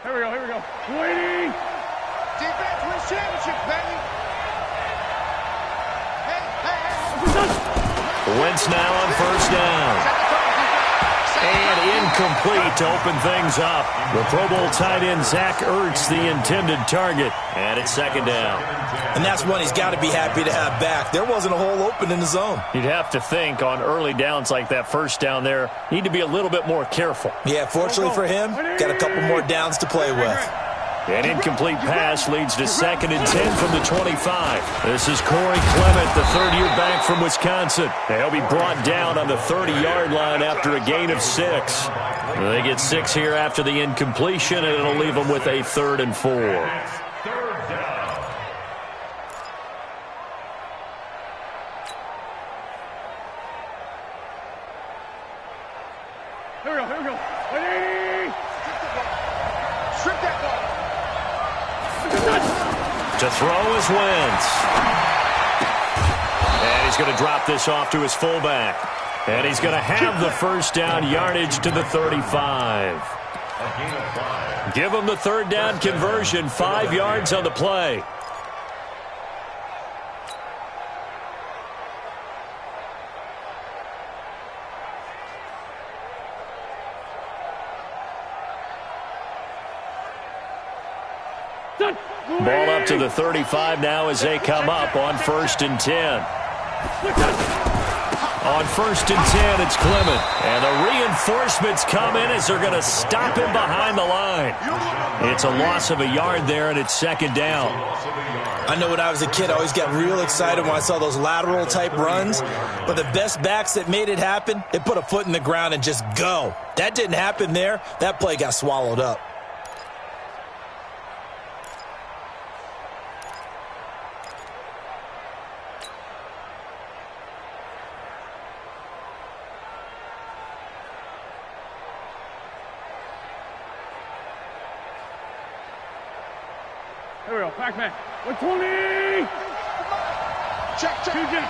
Here we go, here we go. Waiting! Defense wins championship, baby! Wentz now on first down. And incomplete to open things up. The Pro Bowl tight end Zach Ertz, the intended target. And it's second down. And that's one he's got to be happy to have back. There wasn't a hole open in the zone. You'd have to think on early downs like that first down there, need to be a little bit more careful. Yeah, fortunately for him, got a couple more downs to play with. An incomplete pass leads to 2nd and 10 from the 25. This is Corey Clement, the third-year back from Wisconsin. He'll be brought down on the 30-yard line after a gain of 6. They get 6 here after the incompletion, and it'll leave them with a 3rd and 4. Here we go, here we go. Waiting! Strip that ball. To throw is Wentz. And he's going to drop this off to his fullback. And he's going to have the first down yardage to the 35. Give him the third down conversion, 5 yards on the play. Ball up to the 35 now as they come up on 1st and 10. On 1st and 10, it's Clement. And the reinforcements come in as they're going to stop him behind the line. It's a loss of a yard there, and it's 2nd down. I know when I was a kid, I always got real excited when I saw those lateral-type runs. But the best backs that made it happen, they put a foot in the ground and just go. That didn't happen there. That play got swallowed up. Here we go, Pac-Man. 120! Check. Two jet.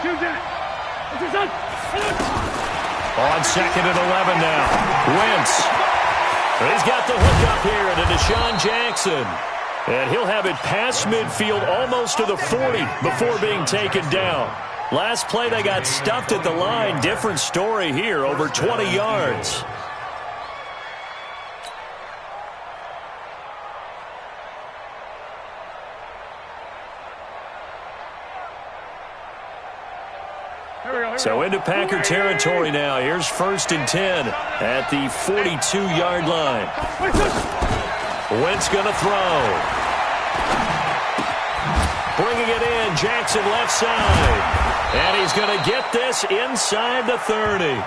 On 2nd and 11 now. Wentz. He's got the hook up here to Deshaun Jackson. And he'll have it past midfield almost to the 40 before being taken down. Last play they got stuffed at the line. Different story here, over 20 yards. So into Packer territory now. Here's 1st and 10 at the 42-yard line. Wentz going to throw. Bringing it in, Jackson left side. And he's going to get this inside the 30.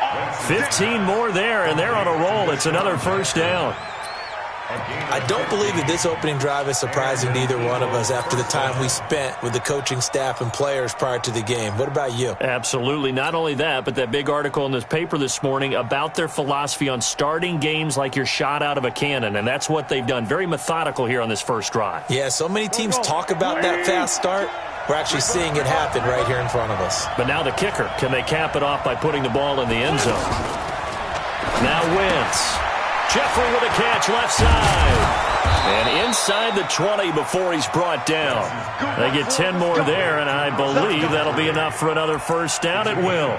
15 more there, and they're on a roll. It's another first down. I don't believe that this opening drive is surprising to either one of us after the time we spent with the coaching staff and players prior to the game. What about you? Absolutely. Not only that, but that big article in this paper this morning about their philosophy on starting games like you're shot out of a cannon, and that's what they've done. Very methodical here on this first drive. Yeah, so many teams talk about that fast start. We're actually seeing it happen right here in front of us. But now the kicker. Can they cap it off by putting the ball in the end zone? Now Wentz. Jeffrey with a catch left side. And inside the 20 before he's brought down. They get 10 more there, and I believe that'll be enough for another first down. It will.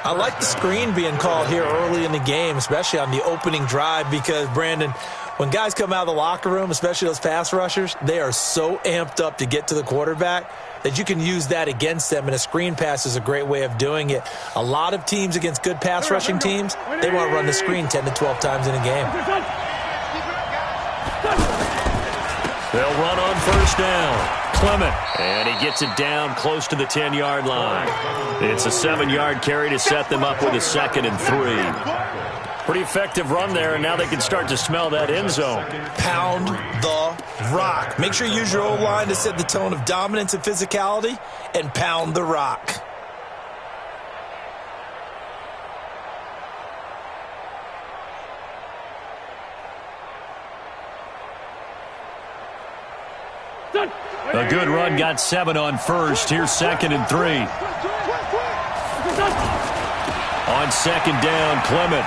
I like the screen being called here early in the game, especially on the opening drive, because, Brandon, when guys come out of the locker room, especially those pass rushers, they are so amped up to get to the quarterback that you can use that against them, and a screen pass is a great way of doing it. A lot of teams against good pass rushing teams, they want to run the screen 10 to 12 times in a game. They'll run on first down. Clement, and he gets it down close to the 10-yard line. It's a 7-yard carry to set them up with a 2nd and 3. Pretty effective run there, and now they can start to smell that end zone. Pound the rock. Make sure you use your O-line to set the tone of dominance and physicality, and pound the rock. A good run, got 7 on first. Here's 2nd and 3. On 2nd down, Clement.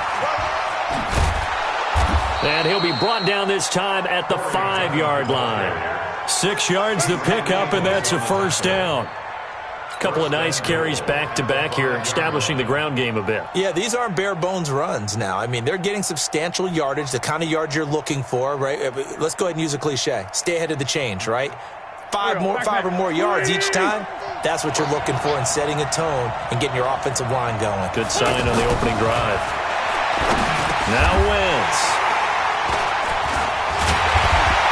And he'll be brought down this time at the 5-yard line. 6 yards to pick up, and that's a first down. A couple of nice carries back-to-back here, establishing the ground game a bit. Yeah, these aren't bare-bones runs now. I mean, they're getting substantial yardage, the kind of yards you're looking for, right? Let's go ahead and use a cliche. Stay ahead of the change, right? 5 or more yards each time. That's what you're looking for in setting a tone and getting your offensive line going. Good sign on the opening drive. Now Wentz.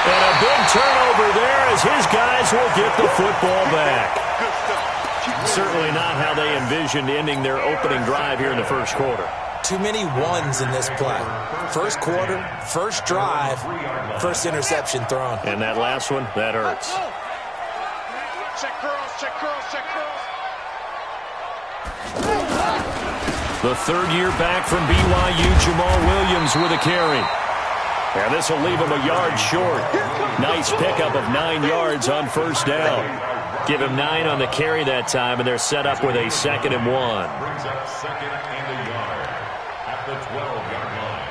And a big turnover there as his guys will get the football back. Certainly not how they envisioned ending their opening drive here in the first quarter. Too many ones in this play. First quarter, first drive, first interception thrown. And that last one, that hurts. Check girls, check girls, check girls. The third year back from BYU, Jamal Williams with a carry. And this will leave him a yard short. Nice pickup of 9 yards on first down. Give him 9 on the carry that time, and they're set up with a 2nd and 1. Brings up 2nd and a yard at the 12-yard line.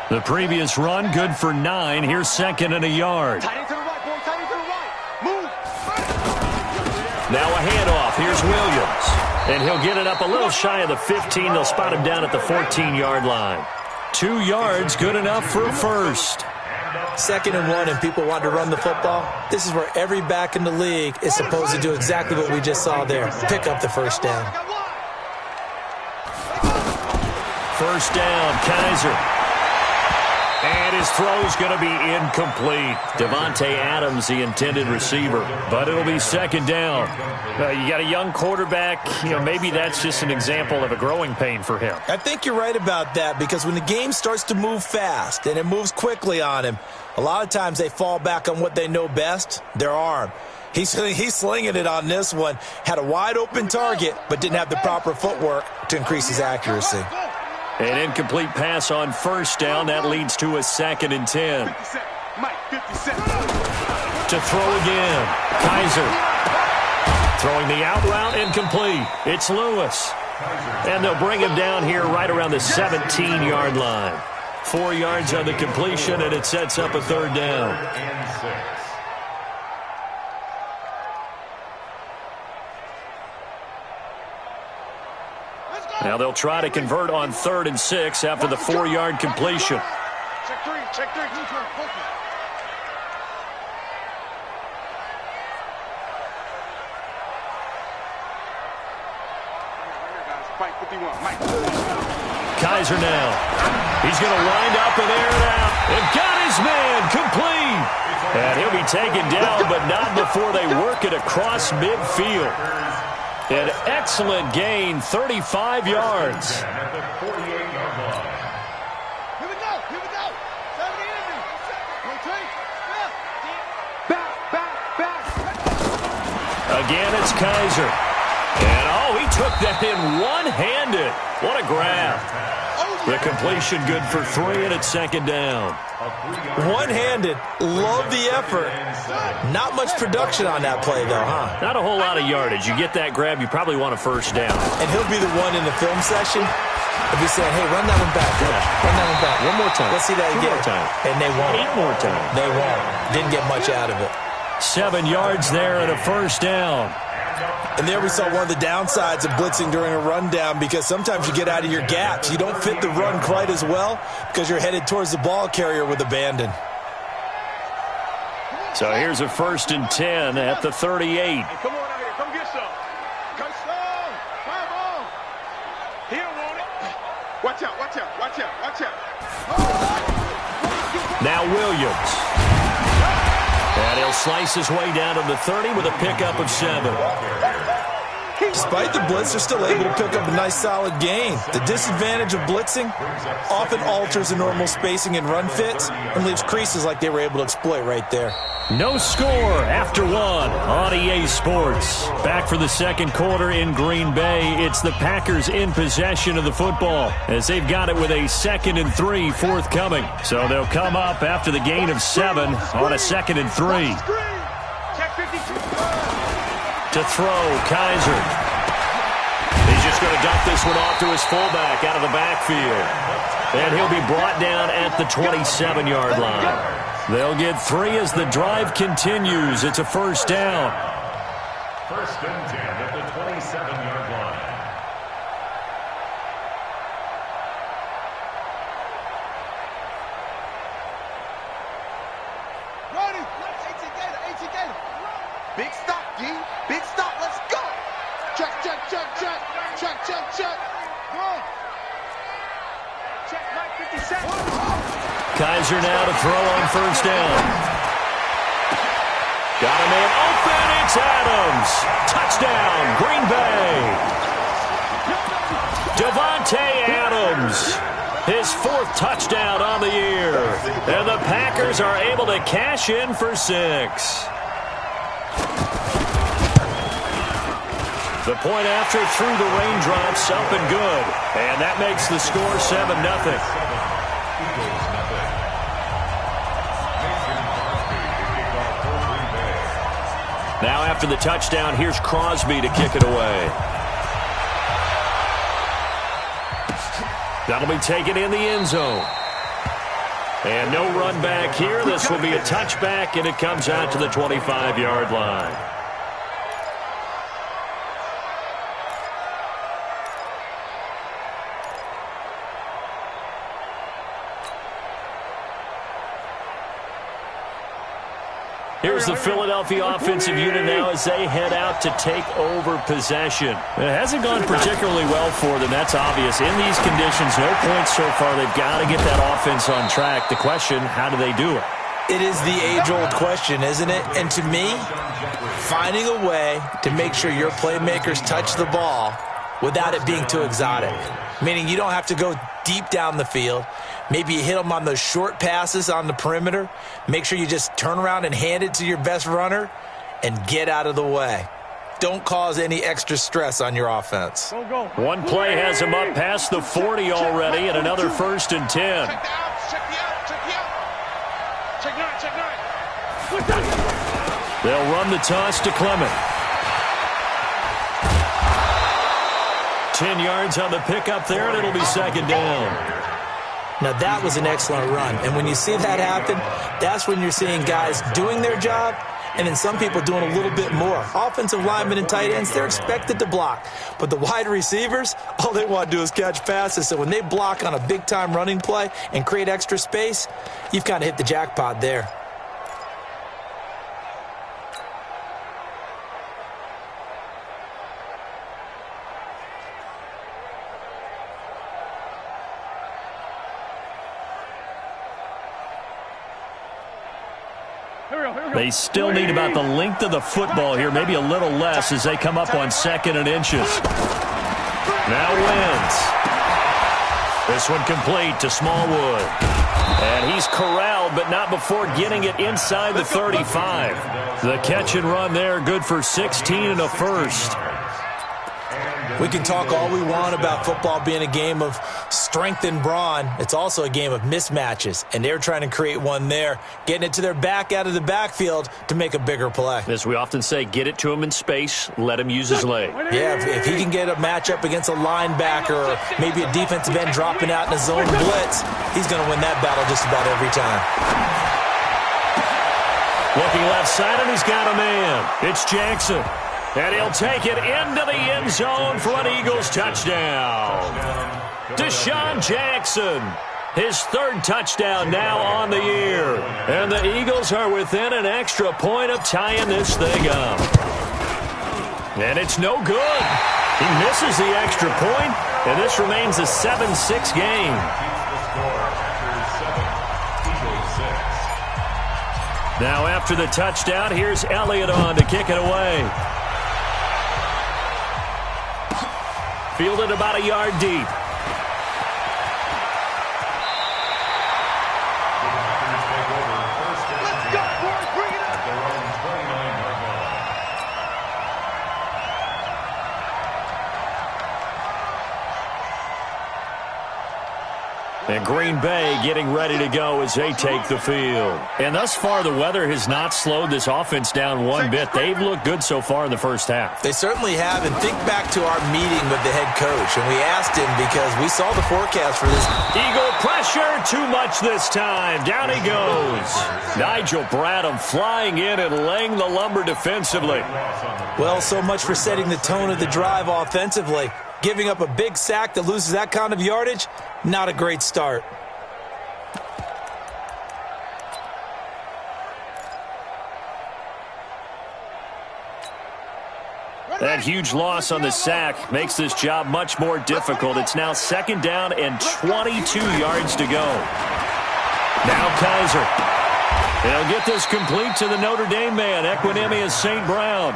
The previous run, good for 9. Here's 2nd and a yard. Tight end to the right, boy, tight end to the right. Move. Now a handoff. Here's Williams. And he'll get it up a little shy of the 15. They'll spot him down at the 14-yard line. 2 yards, good enough for a first. 2nd and 1, and people want to run the football. This is where every back in the league is supposed to do exactly what we just saw there. Pick up the first down. First down, Kaiser. And his throw's going to be incomplete. Devontae Adams, the intended receiver. But it'll be 2nd down. You got a young quarterback. Maybe that's just an example of a growing pain for him. I think you're right about that, because when the game starts to move fast and it moves quickly on him, a lot of times they fall back on what they know best, their arm. He's slinging it on this one. Had a wide open target, but didn't have the proper footwork to increase his accuracy. An incomplete pass on first down. That leads to a 2nd and 10. To throw again. Kaiser. Throwing the out route, incomplete. It's Lewis. And they'll bring him down here right around the 17-yard line. 4 yards on the completion, and it sets up a 3rd down. Now they'll try to convert on 3rd and 6 after the 4-yard completion. Check 3, check 3. Kaiser now. He's going to wind up and air it out. And got his man complete. And he'll be taken down, but not before they work it across midfield. An excellent gain, 35 yards. Here we go. Again, it's Kaiser. And, he took that in one-handed. What a grab. The completion good for 3, and it's 2nd down. One-handed. Love the effort. Not much production on that play, though, huh? Not a whole lot of yardage. You get that grab, you probably want a first down. And he'll be the one in the film session. He'll be saying, hey, run that one back. Run that one back. One more time. Let's see that again. 2 more time. And they won't. 8 more times. They won't. Didn't get much out of it. 7 yards there and a first down. And there we saw one of the downsides of blitzing during a rundown, because sometimes you get out of your gaps. You don't fit the run quite as well because you're headed towards the ball carrier with abandon. So here's a 1st and 10 at the 38. Hey, come on out here. Come get some. Come strong. Come on. He don't want it. Watch out, watch out, watch out, watch out. Now Williams. And he'll slice his way down to the 30 with a pickup of 7. Despite the blitz, they're still able to pick up a nice, solid gain. The disadvantage of blitzing often alters the normal spacing and run fits and leaves creases like they were able to exploit right there. No score after 1 on EA Sports. Back for the 2nd quarter in Green Bay. It's the Packers in possession of the football as they've got it with a 2nd and 3 forthcoming. So they'll come up after the gain of 7 on a 2nd and 3. To throw, Kaiser. He's just going to dump this one off to his fullback out of the backfield. And he'll be brought down at the 27-yard line. They'll get 3 as the drive continues. It's a first down. First and 10 at the 27-yard line. Big stop, D. Big stop. Let's go. Check. Go on. Check, right, 57. Kaiser now to throw on first down. Got a man open. It's Adams. Touchdown, Green Bay. Devontae Adams. His 4th touchdown on the year. And the Packers are able to cash in for 6. The point after through the raindrops, up and good. And that makes the score 7-0. Now after the touchdown, here's Crosby to kick it away. That'll be taken in the end zone. And no run back here. This will be a touchback, and it comes out to the 25-yard line. Here's the Philadelphia offensive unit now as they head out to take over possession. It hasn't gone particularly well for them, that's obvious. In these conditions, no points so far. They've got to get that offense on track. The question, how do they do it? It is the age-old question, isn't it? And to me, finding a way to make sure your playmakers touch the ball without it being too exotic. Meaning you don't have to go deep down the field. Maybe you hit them on those short passes on the perimeter. Make sure you just turn around and hand it to your best runner and get out of the way. Don't cause any extra stress on your offense. Go. One play has him up past the 40 already, and another 1st and 10. Check the out. Check 9. They'll run the toss to Clement. 10 yards on the pickup there, and it'll be 2nd down. Now, that was an excellent run. And when you see that happen, that's when you're seeing guys doing their job and then some people doing a little bit more. Offensive linemen and tight ends, they're expected to block. But the wide receivers, all they want to do is catch passes. So when they block on a big-time running play and create extra space, you've kind of hit the jackpot there. They still need about the length of the football here, maybe a little less as they come up on 2nd and inches. Now Wentz. This one complete to Smallwood. And he's corralled, but not before getting it inside the 35. The catch and run there, good for 16 and a first. We can talk all we want about football being a game of strength and brawn. It's also a game of mismatches, and they're trying to create one there, getting it to their back out of the backfield to make a bigger play. As we often say, get it to him in space, let him use his leg. Yeah, if he can get a matchup against a linebacker or maybe a defensive end dropping out in a zone blitz, he's going to win that battle just about every time. Looking left side, and he's got a man. It's Jackson. And he'll take it into the end zone for an Eagles touchdown. Deshaun Jackson, his 3rd touchdown now on the year. And the Eagles are within an extra point of tying this thing up. And it's no good. He misses the extra point, and this remains a 7-6 game. Now after the touchdown, here's Elliott on to kick it away. Fielded about a yard deep. And Green Bay getting ready to go as they take the field. And thus far, the weather has not slowed this offense down one bit. They've looked good so far in the first half. They certainly have. And think back to our meeting with the head coach. And we asked him because we saw the forecast for this. Eagle pressure, too much this time. Down he goes. Nigel Bradham flying in and laying the lumber defensively. Well, so much for setting the tone of the drive offensively. Giving up a big sack that loses that kind of yardage, not a great start. That huge loss on the sack makes this job much more difficult. It's now 2nd down and 22 yards to go. Now Kaiser. They'll get this complete to the Notre Dame man, Equinemius St. Brown.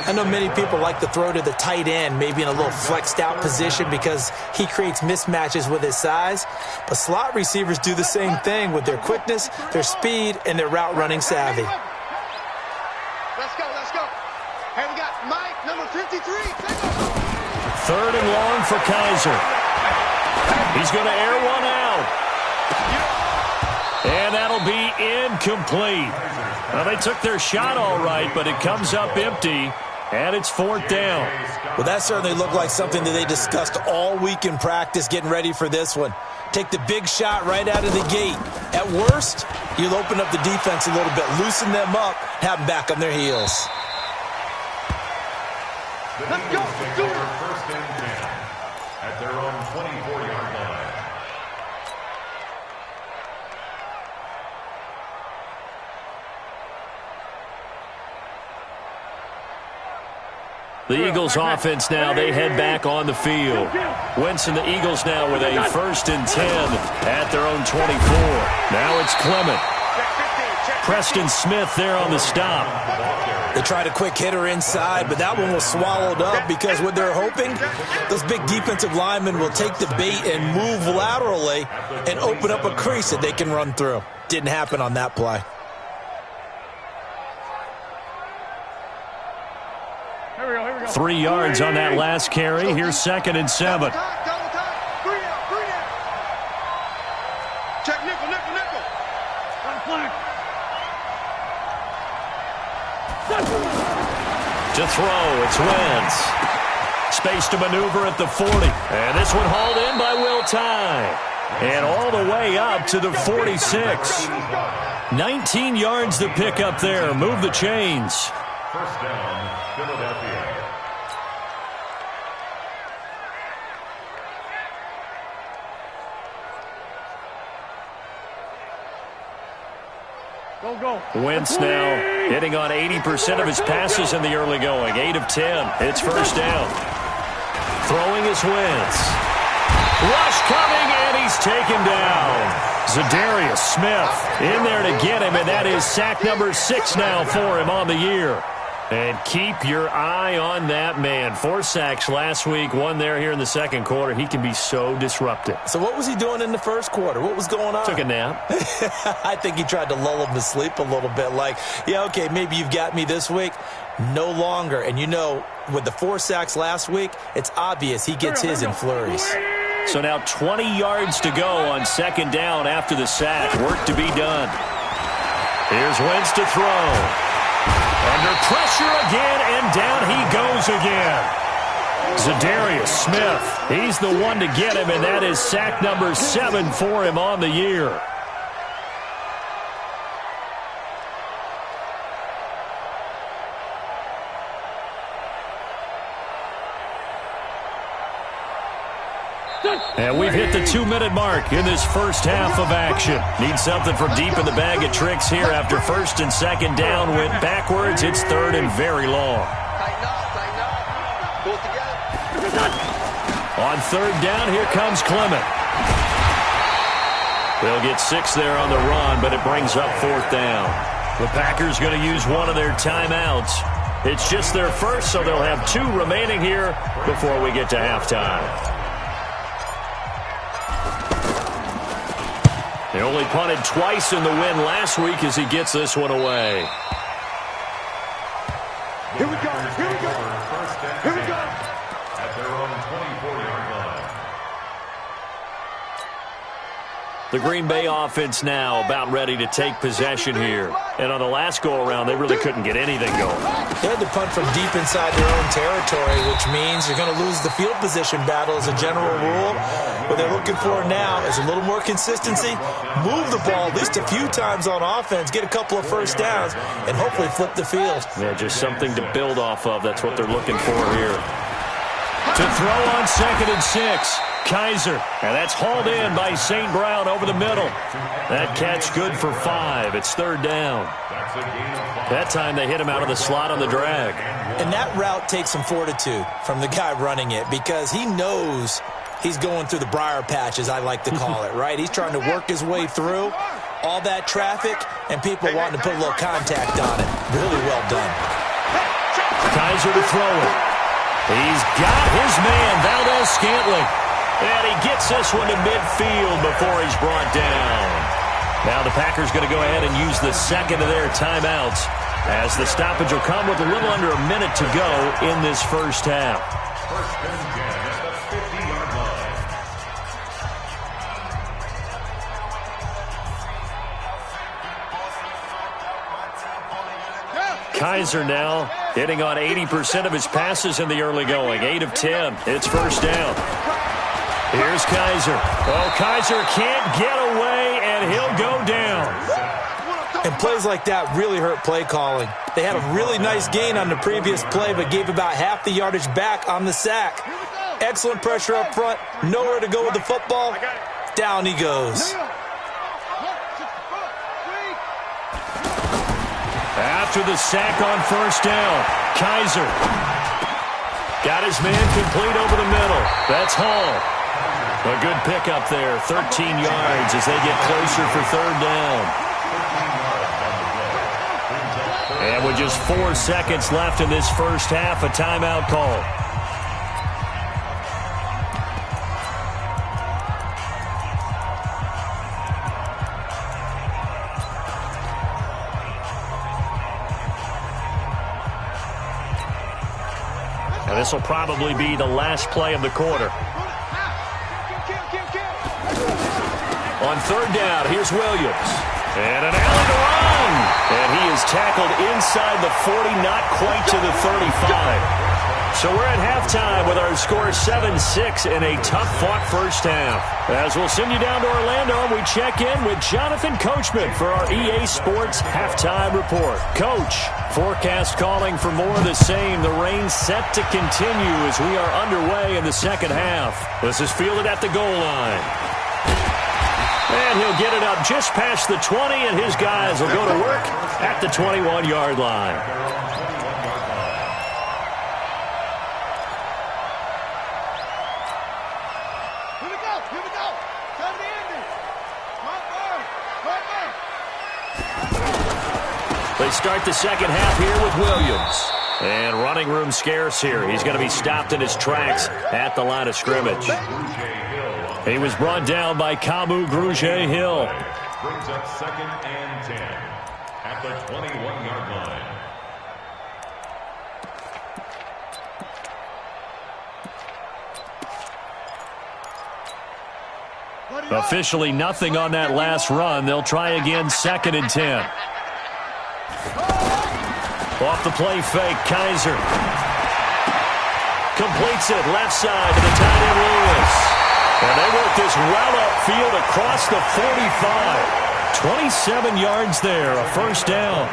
I know many people like to throw to the tight end, maybe in a little flexed out position because he creates mismatches with his size. But slot receivers do the same thing with their quickness, their speed, and their route running savvy. Let's go, let's go. Hey, we got Mike, number 53. 3rd and long for Kaiser. He's going to air one out. And that'll be incomplete. Well, they took their shot all right, but it comes up empty. And it's 4th down. Well, that certainly looked like something that they discussed all week in practice getting ready for this one. Take the big shot right out of the gate. At worst, you'll open up the defense a little bit, loosen them up, have them back on their heels. Let's go. Do it. 1st and 10 at their own 24-yard line. The Eagles offense now, they head back on the field. Wentz and the Eagles now with a 1st and 10 at their own 24. Now it's Clement. Preston Smith there on the stop. They tried a quick hitter inside, but that one was swallowed up because what they're hoping, those big defensive linemen will take the bait and move laterally and open up a crease that they can run through. Didn't happen on that play. Here we go. 3 yards on that last carry. Here's 2nd and 7. Check nickel. On flank. To throw, it's Wentz. Space to maneuver at the 40. And this one hauled in by Will Tye. And all the way up to the 46. 19 yards to pick up there. Move the chains. 1st down, Philadelphia. Go. Wentz now hitting on 80% of his passes in the early going. 8 of 10. It's 1st down. Throwing is Wentz. Rush coming, and he's taken down. Za'Darius Smith in there to get him, and that is sack number 6 now for him on the year. And keep your eye on that man. 4 sacks last week, 1 there here in the 2nd quarter. He can be so disruptive. So what was he doing in the 1st quarter? What was going on? Took a nap. I think he tried to lull him to sleep a little bit. Like, yeah, okay, maybe you've got me this week. No longer. And you know, with the 4 sacks last week, it's obvious he gets his in flurries. So now 20 yards to go on 2nd down after the sack. Work to be done. Here's Wentz to throw. Under pressure again, and down he goes again. Za'Darius Smith, he's the one to get him, and that is sack number 7 for him on the year. And we've hit the 2-minute mark in this first half of action. Need something from deep in the bag of tricks here after 1st and 2nd down. Went backwards. It's 3rd and very long. Tighten up. Pull together. On 3rd down, here comes Clement. They'll get 6 there on the run, but it brings up 4th down. The Packers going to use one of their timeouts. It's just their first, so they'll have 2 remaining here before we get to halftime. They only punted twice in the win last week as he gets this one away. Here we go. At their own 24-yard line. The Green Bay offense now about ready to take possession here. And on the last go-around, they really couldn't get anything going. They had to punt from deep inside their own territory, which means you're going to lose the field position battle as a general rule. What they're looking for now is a little more consistency, move the ball at least a few times on offense, get a couple of first downs, and hopefully flip the field. Yeah, just something to build off of. That's what they're looking for here. To throw on 2nd and 6. Kaiser, and that's hauled in by St. Brown over the middle. That catch good for 5. It's 3rd down. That time they hit him out of the slot on the drag. And that route takes some fortitude from the guy running it because he knows he's going through the briar patch, as I like to call it, right? He's trying to work his way through all that traffic and people wanting to put a little contact on it. Really well done. Kaiser to throw it. He's got his man, Valdez-Scantling. And he gets this one to midfield before he's brought down. Now the Packers going to go ahead and use the second of their timeouts as the stoppage will come with a little under a minute to go in this first half. First and 10 at the 50-yard line. Kaiser now hitting on 80% of his passes in the early going. 8 of 10. It's first down. Here's Kaiser. Oh, Kaiser can't get away, and he'll go down. And plays like that really hurt play calling. They had a really nice gain on the previous play, but gave about half the yardage back on the sack. Excellent pressure up front. Nowhere to go with the football. Down he goes. After the sack on first down, Kaiser got his man complete over the middle. That's Hall. A good pickup there, 13 yards as they get closer for 3rd down. And with just 4 seconds left in this first half, a timeout call. And this will probably be the last play of the quarter. On 3rd down, here's Williams. And an alley to run. And he is tackled inside the 40, not quite to the 35. So we're at halftime with our score 7-6 in a tough-fought first half. As we'll send you down to Orlando, we check in with Jonathan Coachman for our EA Sports Halftime Report. Coach, forecast calling for more of the same. The rain set to continue as we are underway in the second half. This is fielded at the goal line. And he'll get it up just past the 20, and his guys will go to work at the 21-yard line. Here we go. Here we go. Time to end it. They start the second half here with Williams. And running room scarce here. He's going to be stopped in his tracks at the line of scrimmage. He was brought down by Kamu Grugier-Hill. Brings up 2nd and 10 at the 21-yard line. Officially nothing on that last run. They'll try again 2nd and 10. Off the play fake, Kaiser. Completes it left side to the tight end Lewis. And they work this well upfield across the 45. 27 yards there, a first down.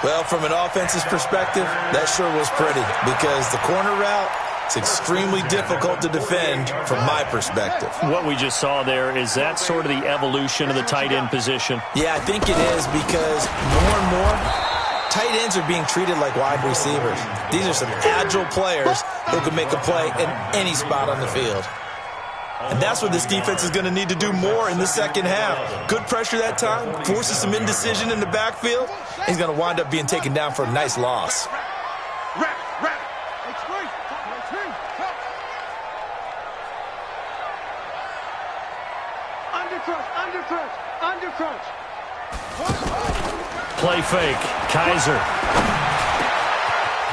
Well, from an offense's perspective, that sure was pretty because the corner route, it's extremely difficult to defend from my perspective. What we just saw there, is that sort of the evolution of the tight end position? Yeah, I think it is because more and more, tight ends are being treated like wide receivers. These are some agile players who can make a play in any spot on the field. And that's what this defense is going to need to do more in the second half. Good pressure that time, forces some indecision in the backfield. He's going to wind up being taken down for a nice loss. Undercrunch. Play fake, Kaiser.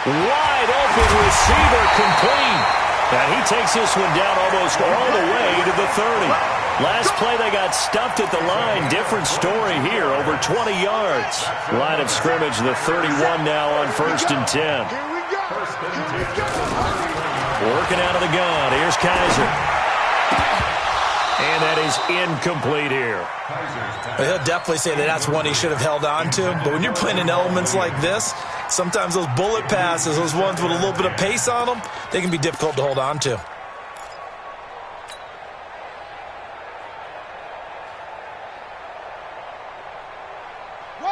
Wide open receiver complete. And he takes this one down almost all the way to the 30. Last play, they got stuffed at the line. Different story here, over 20 yards. Line of scrimmage, the 31 now on 1st and 10. Working out of the gun. Here's Kaiser. And that is incomplete here. Well, he'll definitely say that that's one he should have held on to. But when you're playing in elements like this, sometimes those bullet passes, those ones with a little bit of pace on them, they can be difficult to hold on to.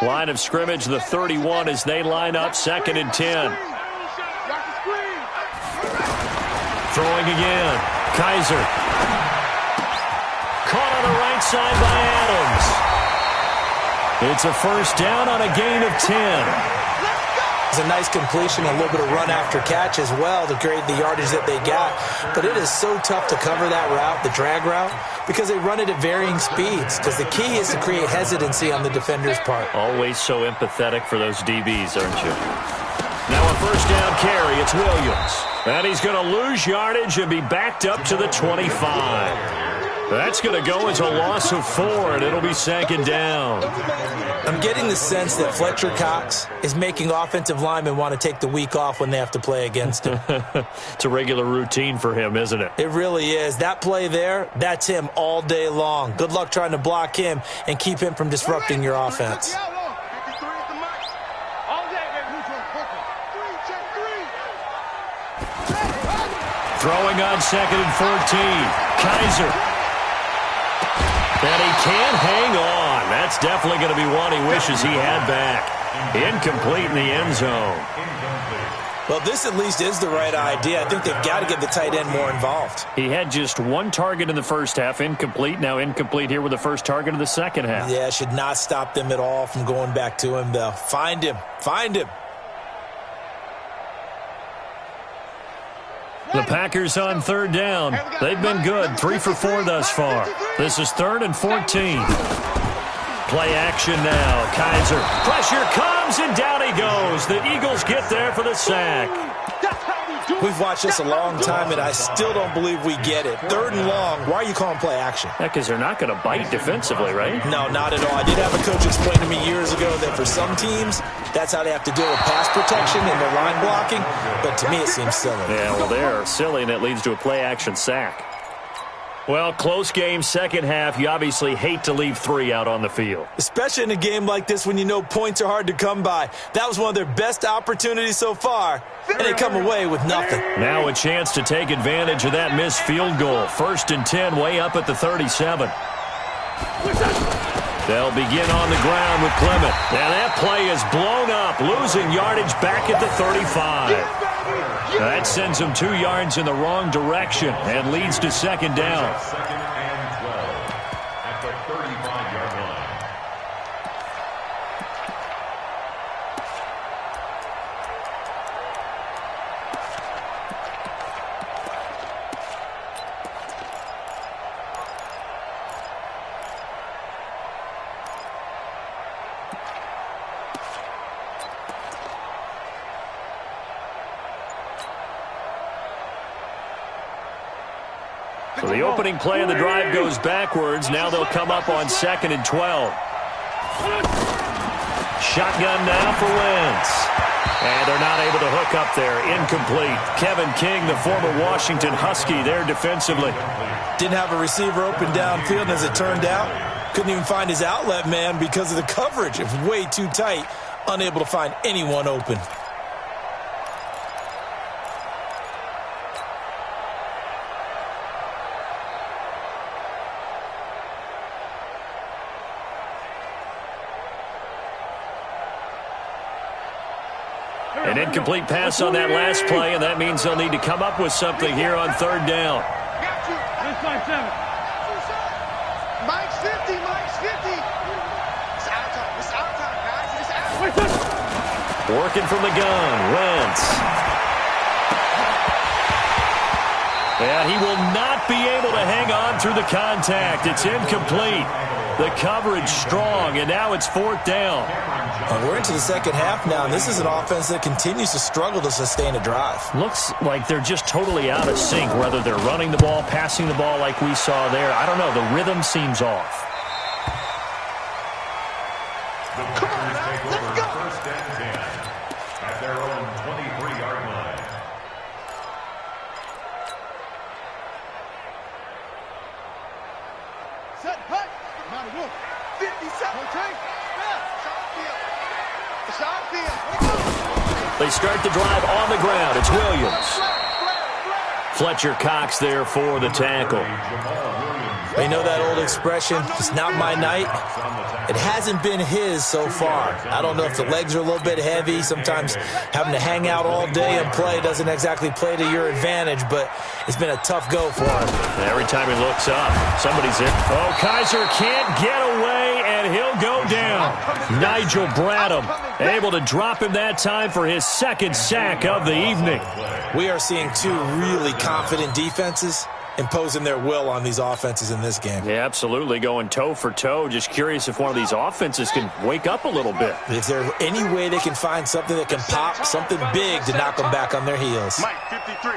Line of scrimmage, the 31 as they line up 2nd and 10. Throwing again. Kaiser. Caught on the right side by Adams. It's a first down on a gain of 10. It's a nice completion, a little bit of run after catch as well to create the yardage that they got. But it is so tough to cover that route, the drag route, because they run it at varying speeds. Because the key is to create hesitancy on the defender's part. Always so empathetic for those DBs, aren't you? Now a first down carry. It's Williams. And he's going to lose yardage and be backed up to the 25. That's going to go as a loss of 4, and it'll be 2nd down. I'm getting the sense that Fletcher Cox is making offensive linemen want to take the week off when they have to play against him. It's a regular routine for him, isn't it? It really is. That play there, that's him all day long. Good luck trying to block him and keep him from disrupting your offense. Throwing on 2nd and 14. Kaiser. And he can't hang on. That's definitely going to be one he wishes he had back. Incomplete in the end zone. Well, this at least is the right idea. I think they've got to get the tight end more involved. He had just 1 target in the first half. Incomplete. Now incomplete here with the first target of the second half. Yeah, should not stop them at all from going back to him, though. Find him. Find him. The Packers on 3rd down. They've been good. 3 for 4 thus far. This is 3rd and 14. Play action now. Kaiser. Pressure comes, and down he goes. The Eagles get there for the sack. We've watched this a long time, and I still don't believe we get it. 3rd and long. Why are you calling play action? Because they're not going to bite defensively, right? No, not at all. I did have a coach explain to me years ago that for some teams, that's how they have to deal with pass protection and their line blocking. But to me, it seems silly. Yeah, well, they're silly, and it leads to a play action sack. Well, close game, second half. You obviously hate to leave 3 out on the field. Especially in a game like this when you know points are hard to come by. That was one of their best opportunities so far, and they come away with nothing. Now a chance to take advantage of that missed field goal. 1st and 10, way up at the 37. They'll begin on the ground with Clement. Now that play is blown up, losing yardage back at the 35. That sends him 2 yards in the wrong direction and leads to 2nd down. 2nd and 12 at the 35-yard line. So the opening play of the drive goes backwards. Now they'll come up on 2nd and 12. Shotgun now for Wentz. And they're not able to hook up there. Incomplete. Kevin King, the former Washington Husky, there defensively. Didn't have a receiver open downfield, and as it turned out, couldn't even find his outlet man because of the coverage. It was way too tight. Unable to find anyone open. An incomplete pass on that last play, and that means they'll need to come up with something here on 3rd down. Mike's 50, Mike's 50. It's our time, guys. It's our time. Working from the gun, Wentz. And he will not be able to hang on through the contact. It's incomplete. The coverage strong, and now it's 4th down. We're into the second half now, and this is an offense that continues to struggle to sustain a drive. Looks like they're just totally out of sync, whether they're running the ball, passing the ball like we saw there. I don't know. The rhythm seems off. Come on, now. Let's go. First and 10 at their own 23-yard line. Set, hut. 57. Okay. They start the drive on the ground. It's Williams. Fletcher Cox there for the tackle. You know that old expression, it's not my night? It hasn't been his so far. I don't know if the legs are a little bit heavy. Sometimes having to hang out all day and play doesn't exactly play to your advantage, but it's been a tough go for him. Every time he looks up, somebody's in. Oh, Kaiser can't get away, and he'll go down. Nigel Bradham able to drop him that time for his second sack of the evening. We are seeing two really confident defenses imposing their will on these offenses in this game. Yeah, absolutely, going toe for toe. Just curious if one of these offenses can wake up a little bit. Is there any way they can find something that can pop, something big to knock them back on their heels? Mike, 53.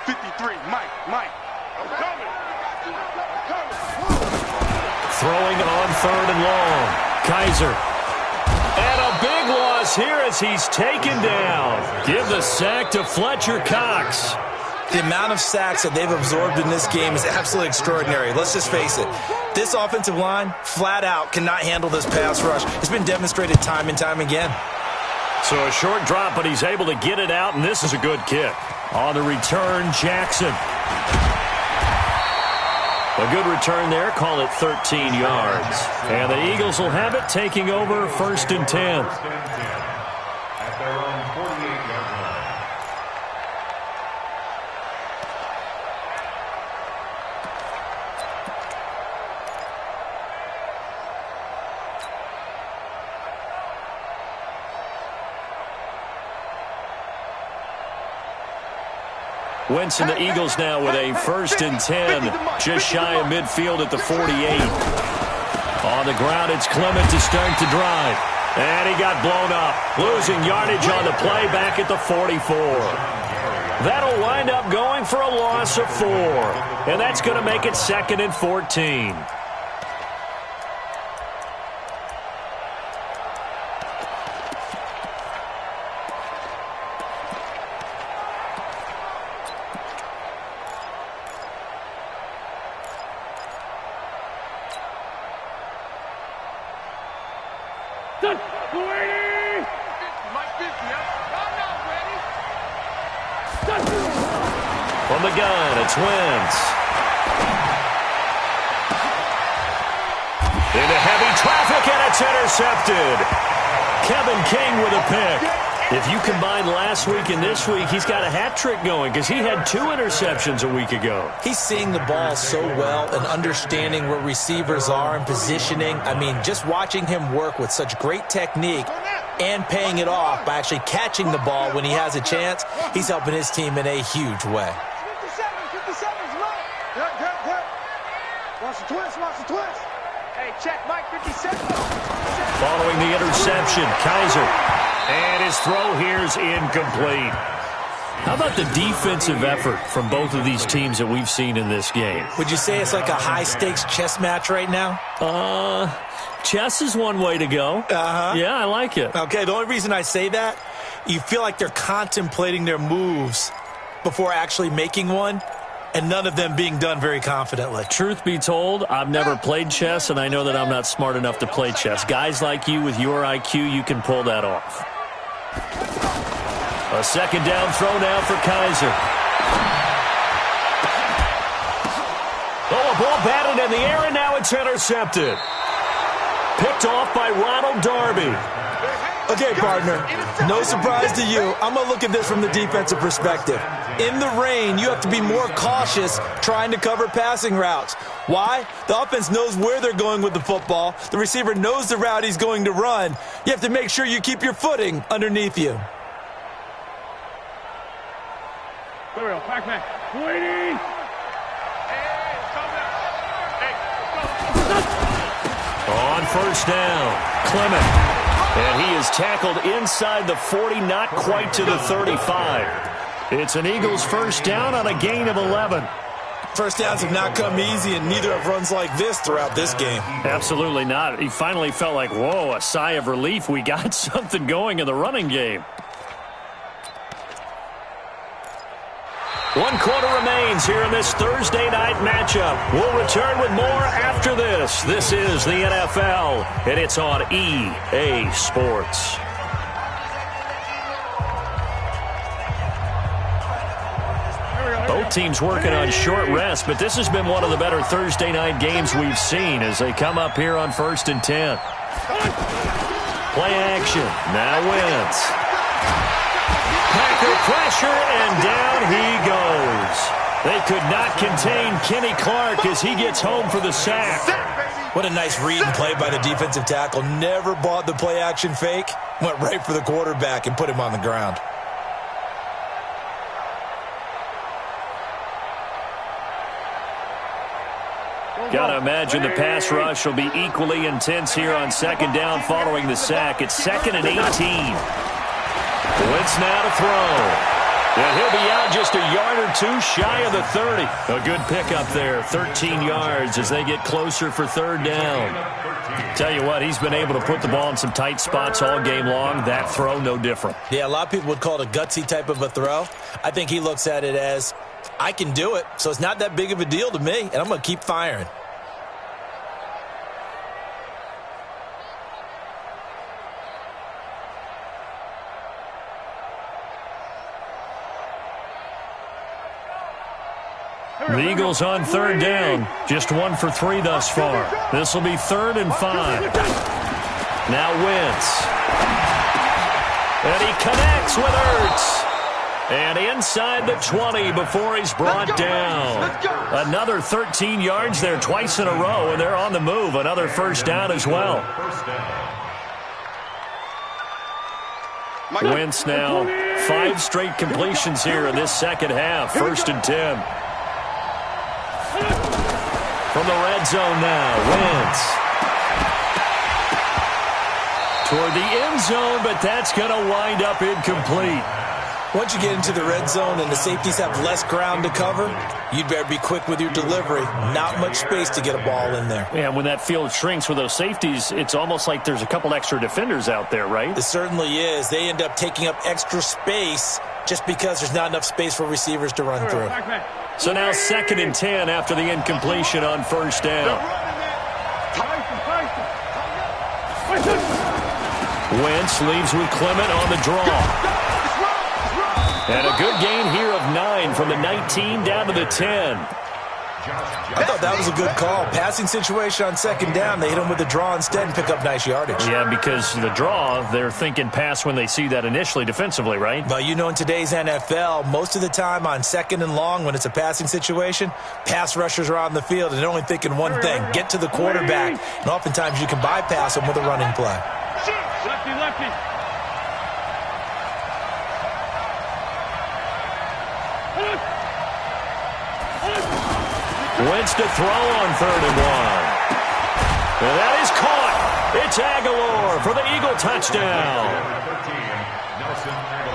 53. Mike. I'm coming. Throwing on 3rd and long. Kaiser. And a big loss here as he's taken down. Give the sack to Fletcher Cox. The amount of sacks that they've absorbed in this game is absolutely extraordinary. Let's just face it. This offensive line, flat out, cannot handle this pass rush. It's been demonstrated time and time again. So a short drop, but he's able to get it out, and this is a good kick. On the return, Jackson. A good return there. Call it 13 yards. And the Eagles will have it, taking over 1st and 10. First and 10 at their own 48-yard line. Wentz and the Eagles now with a 1st and 10, just shy of midfield at the 48. On the ground, it's Clement to start the drive. And he got blown up, losing yardage on the play back at the 44. That'll wind up going for a loss of 4. And that's going to make it 2nd and 14. From the gun, it's Wentz. Into heavy traffic, and it's intercepted. Kevin King with a pick. If you combine last week and this week, he's got a hat trick going because he had 2 interceptions a week ago. He's seeing the ball so well and understanding where receivers are and positioning. I mean, just watching him work with such great technique and paying it off by actually catching the ball when he has a chance, he's helping his team in a huge way. 57's low. Good. Watch the twist. Hey, check Mike, 57. Following the interception, Kaiser. And his throw here's incomplete. How about the defensive effort from both of these teams that we've seen in this game? Would you say it's like a high-stakes chess match right now? Chess is one way to go. Uh-huh. Yeah, I like it. Okay, the only reason I say that, you feel like they're contemplating their moves before actually making one, and none of them being done very confidently. Truth be told, I've never played chess, and I know that I'm not smart enough to play chess. Guys like you with your IQ, you can pull that off. A 2nd down throw now for Kaiser. Oh, a ball batted in the air, and now it's intercepted. Picked off by Ronald Darby. Okay, partner, no surprise to you. I'm going to look at this from the defensive perspective. In the rain, you have to be more cautious trying to cover passing routes. Why? The offense knows where they're going with the football. The receiver knows the route he's going to run. You have to make sure you keep your footing underneath you. On first down, Clement. And he is tackled inside the 40, not quite to the 35. It's an Eagles first down on a gain of 11. First downs have not come easy, and neither have runs like this throughout this game. Absolutely not. He finally felt like, whoa, a sigh of relief. We got something going in the running game. 1 quarter remains here in this Thursday night matchup. We'll return with more after this. This is the NFL, and it's on EA Sports. Both teams working on short rest, but this has been one of the better Thursday night games we've seen as they come up here on 1st and 10. Play action. Now Wentz. Packer pressure, and down he goes. They could not contain Kenny Clark as he gets home for the sack. What a nice read and play by the defensive tackle. Never bought the play action fake. Went right for the quarterback and put him on the ground. Gotta imagine the pass rush will be equally intense here on 2nd down following the sack. It's 2nd and 18. Wentz now to throw. And he'll be out just a yard or two shy of the 30. A good pickup there, 13 yards as they get closer for 3rd down. Tell you what, he's been able to put the ball in some tight spots all game long. That throw, no different. Yeah, a lot of people would call it a gutsy type of a throw. I think he looks at it as, I can do it, so it's not that big of a deal to me, and I'm going to keep firing. The Eagles on 3rd down. Just 1 for 3 thus far. This will be 3rd and 5. Now Wentz. And he connects with Ertz. And inside the 20 before he's brought down. Another 13 yards there twice in a row, and they're on the move. Another first down as well. Wentz now 5 straight completions here in this second half. 1st and 10. From the red zone now, Wentz. Toward the end zone, but that's going to wind up incomplete. Once you get into the red zone and the safeties have less ground to cover, you'd better be quick with your delivery. Not much space to get a ball in there. Yeah, when that field shrinks with those safeties, it's almost like there's a couple extra defenders out there, right? It certainly is. They end up taking up extra space just because there's not enough space for receivers to run through. So now 2nd and 10 after the incompletion on 1st down. Wentz leaves with Clement on the draw. And a good gain here of 9 from the 19 down to the 10. I thought that was a good call. Passing situation on 2nd down. They hit him with the draw instead and pick up nice yardage. Yeah, because the draw, they're thinking pass when they see that initially defensively, right? But you know, in today's NFL, most of the time on 2nd and long when it's a passing situation, pass rushers are on the field and they're only thinking one thing, get to the quarterback. And oftentimes you can bypass them with a running play. Lefty, lefty. Wentz to throw on 3rd and 1. And that is caught. It's Aguilar for the Eagle touchdown.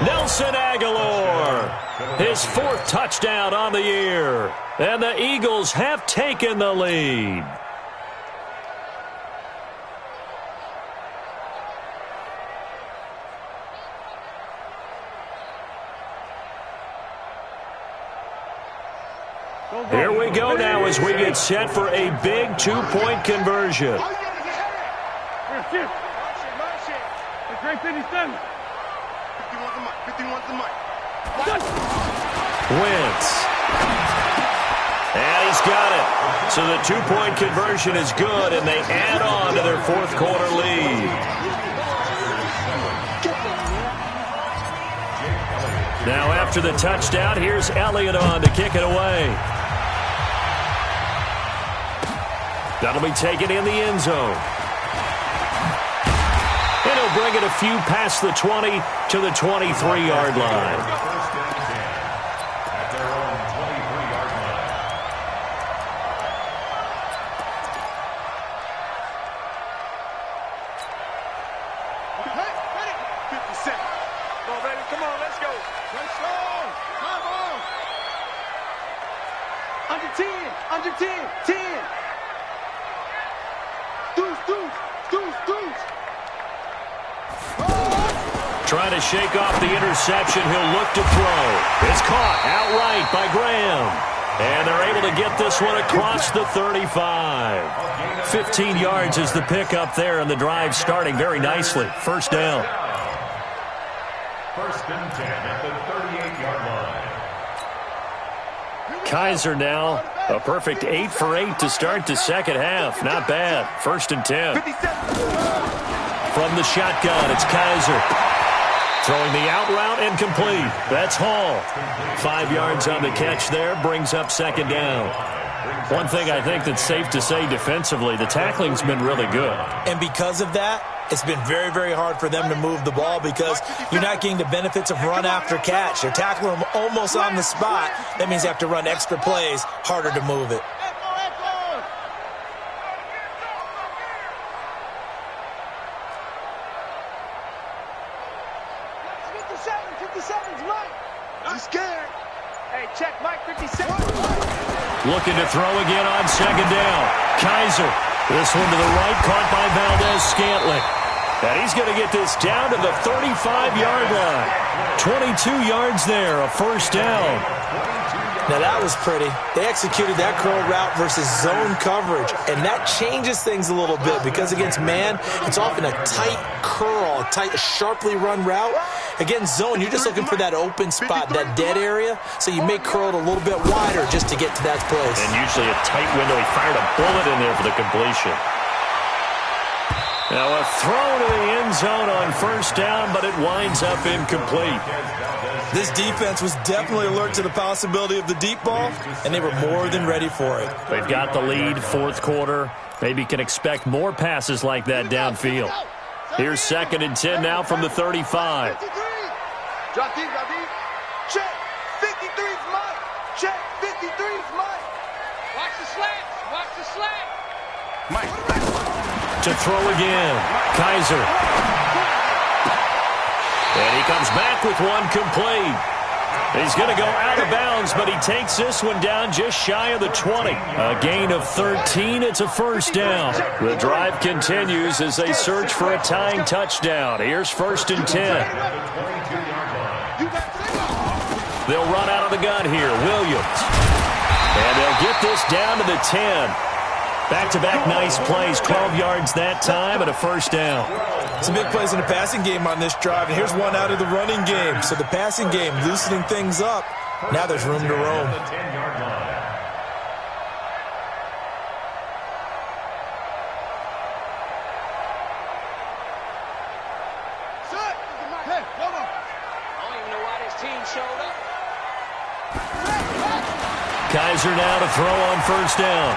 Nelson Aguilar, his 4th touchdown on the year. And the Eagles have taken the lead. Here we go now as we get set for a big 2-point conversion. Wentz. And he's got it. So the 2-point conversion is good, and they add on to their 4th quarter lead. Now after the touchdown, here's Elliott on to kick it away. That'll be taken in the end zone. And he'll bring it a few past the 20 to the 23-yard line. Under 10. Under 10. 10. Deuce, deuce, deuce, deuce. Trying to shake off the interception. He'll look to throw. It's caught outright by Graham. And they're able to get this one across the 35. 15 yards is the pickup there, and the drive starting very nicely. First down. First and 10 at the 38-yard line. Kaiser now, a perfect 8 for 8 to start the second half. Not bad. First and 10. From the shotgun, it's Kaiser. Throwing the out route and complete. That's Hall. 5 yards on the catch there, brings up second down. One thing I think that's safe to say defensively, the tackling's been really good. And because of that, it's been very, very hard for them to move the ball because you're not getting the benefits of run after catch. You're tackling them almost on the spot. That means you have to run extra plays, harder to move it. Looking to throw again on second down. Kaiser. This one to the right, caught by Valdez-Scantling. And he's going to get this down to the 35-yard line. 22 yards there, a first down. Now that was pretty. They executed that curl route versus zone coverage, and that changes things a little bit because against man, it's often a tight curl, a tight, sharply run route. Against zone, you're just looking for that open spot, that dead area, so you make curl a little bit wider just to get to that place. And usually a tight window. He fired a bullet in there for the completion. Now a throw to the end zone on first down, but it winds up incomplete. This defense was definitely alert to the possibility of the deep ball, and they were more than ready for it. They've got the lead, fourth quarter. Maybe can expect more passes like that downfield. Here's second and 10 now from the 35. Drop deep, drop deep. Check. 53's Mike. Check. 53's Mike. Watch the slants. Watch the slant. Mike. To throw again. Kaiser. And he comes back with one complete. He's going to go out of bounds, but he takes this one down just shy of the 20. A gain of 13. It's a first down. The drive continues as they search for a tying touchdown. Here's first and 10. They'll run out of the gun here. Williams. And they'll get this down to the 10. Back-to-back nice plays. 12 yards that time and a first down. Some big plays in the passing game on this drive, and here's one out of the running game. So the passing game loosening things up. Now there's room to roam. Kaiser now to throw on first down.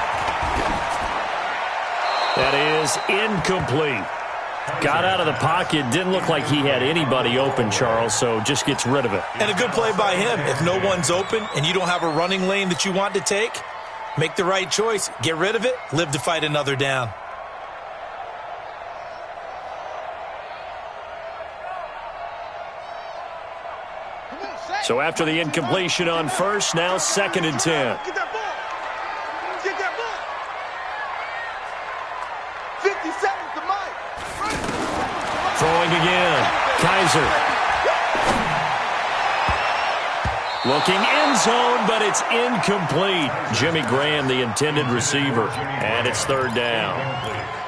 That is incomplete. Got out of the pocket. Didn't look like he had anybody open, Charles, so just gets rid of it. And a good play by him. If no one's open and you don't have a running lane that you want to take, make the right choice. Get rid of it. Live to fight another down. So after the incompletion on first, now second and 10. Get that ball. Get that ball. 50 seconds to Mike. Throwing again. Kaiser. Looking end zone, but it's incomplete. Jimmy Graham, the intended receiver. And it's third down.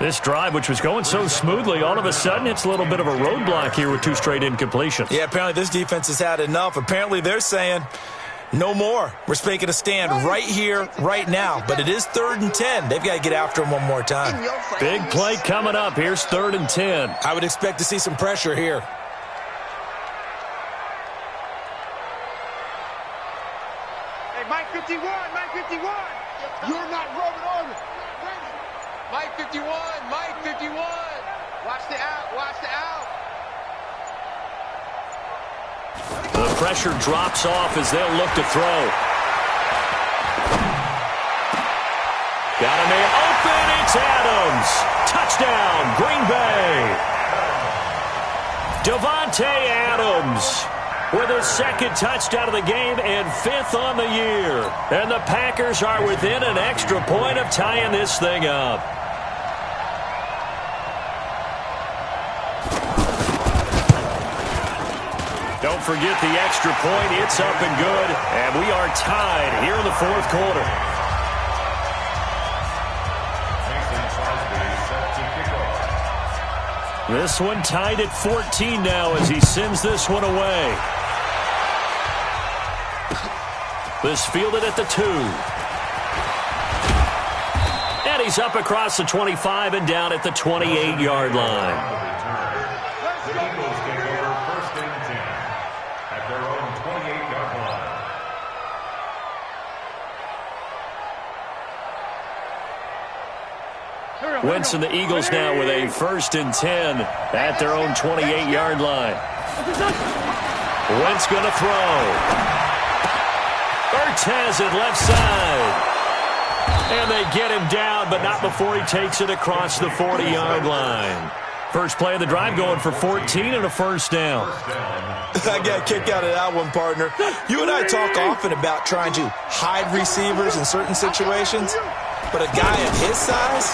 This drive, which was going so smoothly, all of a sudden it's a little bit of a roadblock here with two straight incompletions. Yeah, apparently this defense has had enough. Apparently they're saying, no more. We're making a stand right here, right now. But it is third and 10. They've got to get after him one more time. Big play coming up. Here's third and 10. I would expect to see some pressure here. Hey, Mike 51, Mike 51. You're not rubbing on it. Mike 51, Mike 51. Watch the out, watch the out. The pressure drops off as they'll look to throw. Got a man open. It's Adams. Touchdown, Green Bay. Davante Adams. with his second touchdown of the game and 5th on the year. And the Packers are within an extra point of tying this thing up. Don't forget the extra point. It's up and good. And we are tied here in the fourth quarter. This one tied at 14 now as he sends this one away. This fielded at the 2. And he's up across the 25 and down at the 28-yard line. Wentz and the Eagles now with a 1st and 10 at their own 28-yard line. Wentz going to throw. Ertz has it left side. And they get him down, but not before he takes it across the 40-yard line. First play of the drive going for 14 and a 1st down. I got a kick out of that one, partner. You and I talk often about trying to hide receivers in certain situations, but a guy of his size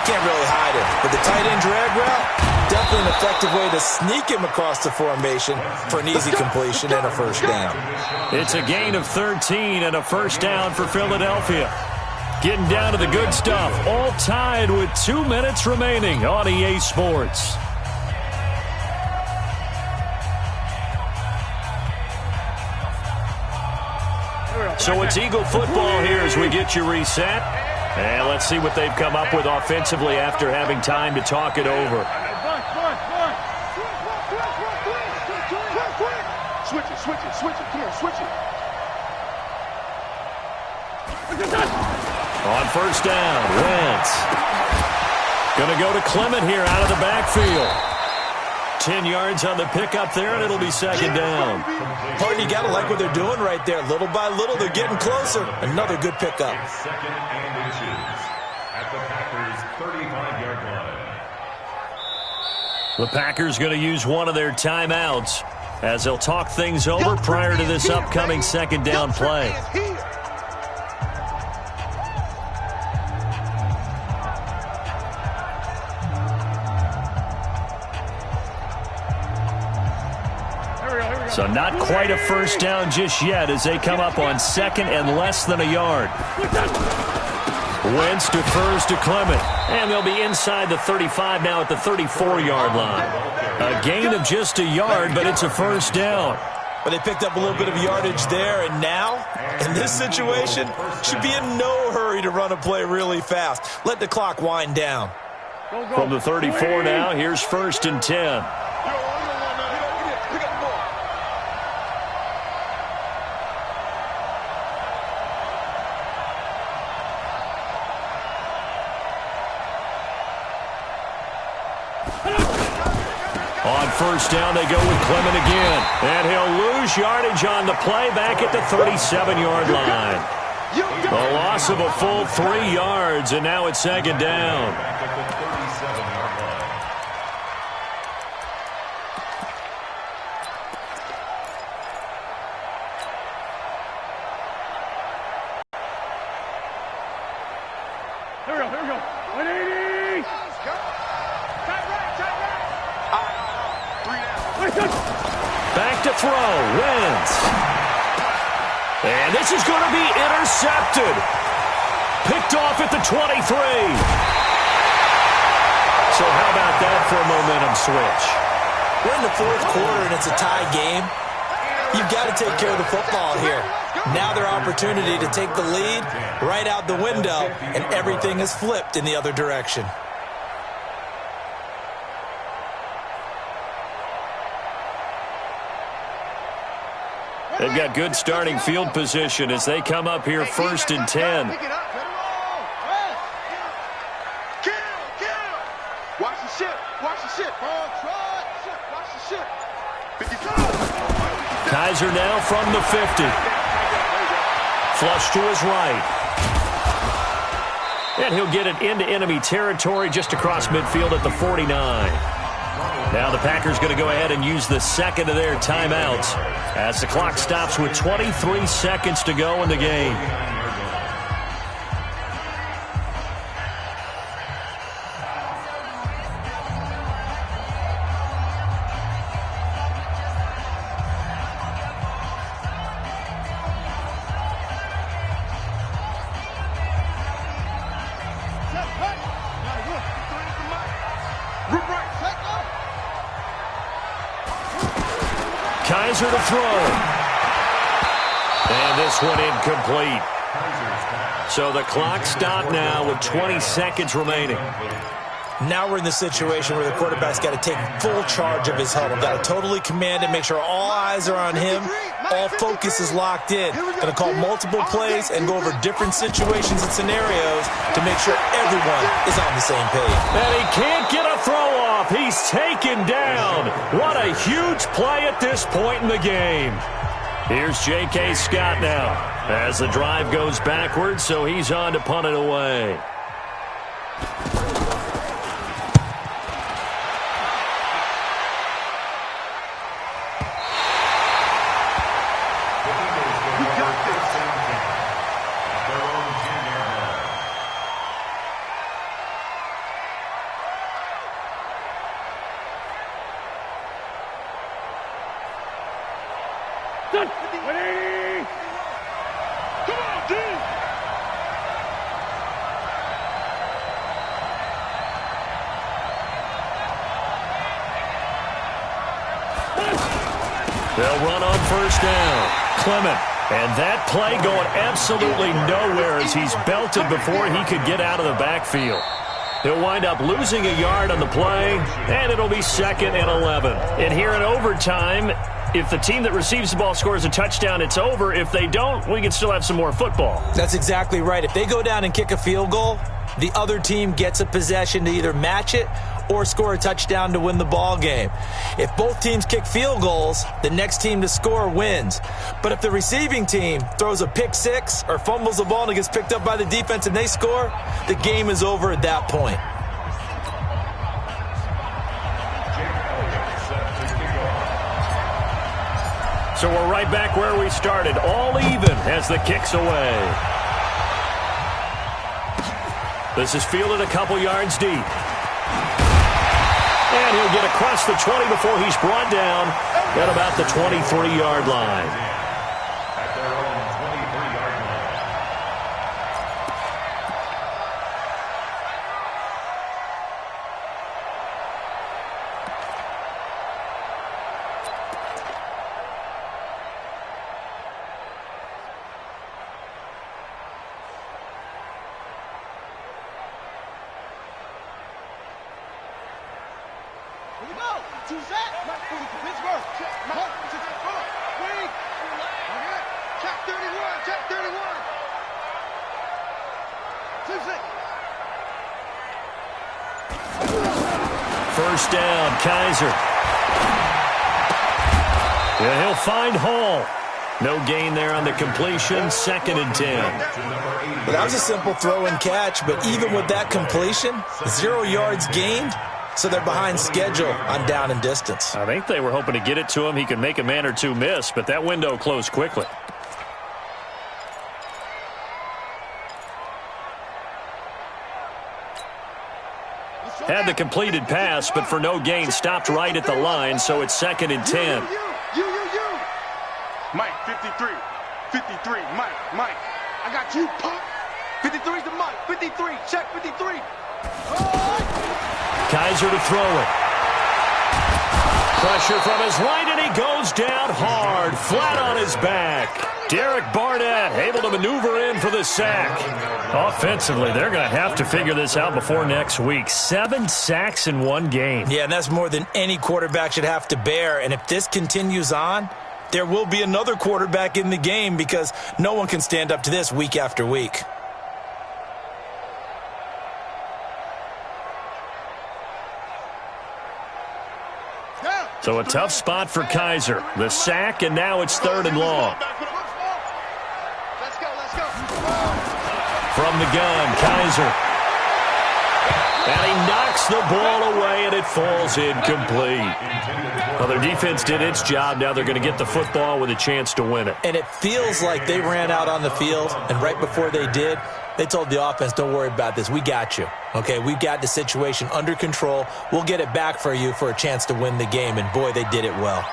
can't really hide him. But the tight end drag route, definitely an effective way to sneak him across the formation for an easy completion and a 1st down. It's a gain of 13 and a 1st down for Philadelphia. Getting down to the good stuff, all tied with 2 minutes remaining on EA Sports. So it's Eagle football here as we get you reset. And let's see what they've come up with offensively after having time to talk it over. Switch it. Come on, switch it. On 1st down, Wentz. Going to go to Clement here out of the backfield. 10 yards on the pickup there, and it'll be 2nd down. Partner, you got to like what they're doing right there. Little by little, they're getting closer. Another good pickup. 2nd and inches at the Packers' 35-yard line. The Packers going to use one of their timeouts as they'll talk things over prior to this upcoming 2nd down play. So not quite a 1st down just yet as they come up on 2nd and less than a yard. Wentz defers to Clement. And they'll be inside the 35 now at the 34-yard line. A gain of just a yard, but it's a 1st down. But they picked up a little bit of yardage there, and now, in this situation, should be in no hurry to run a play really fast. Let the clock wind down. From the 34 now, here's 1st and 10. On 1st down, they go with Clement again. And he'll lose yardage on the play back at the 37-yard line. A loss of a full 3 yards, and now it's 2nd down. Back at the 37-yard line. Here we go. 180. Tight right. Back to throw. Wentz. And this is going to be intercepted. Picked off at the 23. So how about that for a momentum switch? We're in the 4th quarter, and it's a tie game. You've got to take care of the football here. Now their opportunity to take the lead right out the window, and everything is flipped in the other direction. They've got good starting field position as they come up here 1st and 10. Watch the ship. Watch the ship. Watch the ship. Kaiser now from the 50. Flush to his right. And he'll get it into enemy territory just across midfield at the 49. Now the Packers going to go ahead and use the second of their timeouts as the clock stops with 23 seconds to go in the game. Kaiser to throw. And this one incomplete. So the clock stopped now with 20 seconds remaining. Now we're in the situation where the quarterback's got to take full charge of his huddle. Got to totally command it, make sure all eyes are on him. All focus is locked in. Going to call multiple plays and go over different situations and scenarios to make sure everyone is on the same page. And he can't get a throw off. He's taken down. What a huge play at this point in the game. Here's J.K. Scott now as the drive goes backwards, so he's on to punt it away. They'll run on first down. Clement. And that play going absolutely nowhere as he's belted before he could get out of the backfield. He'll wind up losing a yard on the play, and it'll be 2nd and 11. And here in overtime, if the team that receives the ball scores a touchdown, it's over. If they don't, we can still have some more football. That's exactly right. If they go down and kick a field goal, the other team gets a possession to either match it or score a touchdown to win the ball game. If both teams kick field goals, the next team to score wins. But if the receiving team throws a pick six or fumbles the ball and it gets picked up by the defense and they score, the game is over at that point. So we're right back where we started, all even as the kick's away. This is fielded a couple yards deep. And he'll get across the 20 before he's brought down at about the 23-yard line. At their own 23-yard line. Here we go. Two set. Pittsburgh. Check 31. Check 31. Two set. First down, Kaiser. Yeah, he'll find Hall. No gain there on the completion. 2nd and 10. Well, that was a simple throw and catch, but even with that completion, 0 yards gained. So they're behind schedule on down and distance. I think they were hoping to get it to him. He could make a man or two miss, but that window closed quickly. Had the completed pass, but for no gain, stopped right at the line, so it's 2nd and 10. You. Mike, 53. 53. Mike. I got you, punk. 53's to Mike. 53. Check 53. Kaiser to throw it. Pressure from his right, and he goes down hard, flat on his back. Derek Barnett able to maneuver in for the sack. Offensively, they're going to have to figure this out before next week. 7 sacks in one game. Yeah, and that's more than any quarterback should have to bear. And if this continues on, there will be another quarterback in the game because no one can stand up to this week after week. So a tough spot for Kaiser. The sack, and now it's 3rd and long. Let's go. From the gun, Kaiser. And he knocks the ball away, and it falls incomplete. Well, their defense did its job. Now they're going to get the football with a chance to win it. And it feels like they ran out on the field, and right before they did, they told the offense, don't worry about this. We got you. Okay, we've got the situation under control. We'll get it back for you for a chance to win the game. And, boy, they did it well.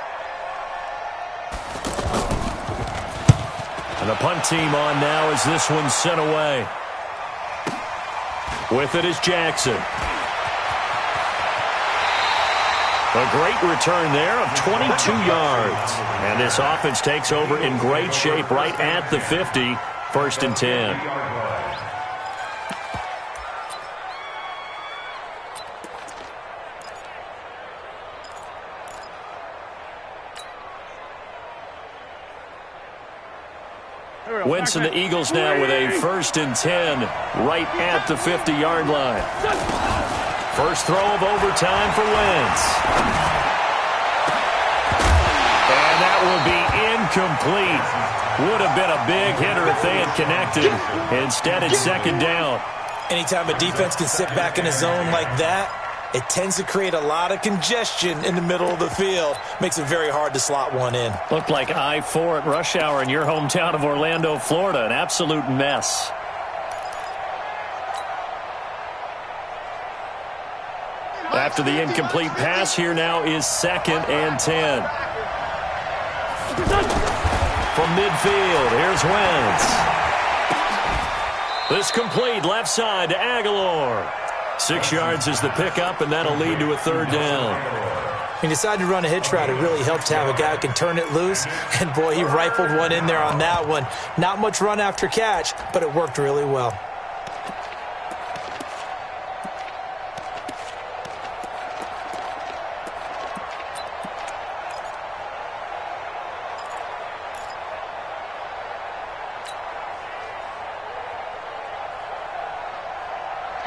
And the punt team on now as this one's sent away. With it is Jackson. A great return there of 22 yards. And this offense takes over in great shape right at the 50. 1st and 10. Wentz and the Eagles now with a 1st and 10 right at the 50-yard line. First throw of overtime for Wentz. And that will be incomplete. Would have been a big hitter if they had connected. Instead, it's 2nd down. Anytime a defense can sit back in a zone like that, it tends to create a lot of congestion in the middle of the field. Makes it very hard to slot one in. Looked like I-4 at rush hour in your hometown of Orlando, Florida. An absolute mess. After the incomplete pass, here now is 2nd and 10. From midfield, here's Wentz. This complete left side to Aguilar. 6 yards is the pickup, and that'll lead to a 3rd down. He decided to run a hitch route. It really helped to have a guy who can turn it loose. And, boy, he rifled one in there on that one. Not much run after catch, but it worked really well.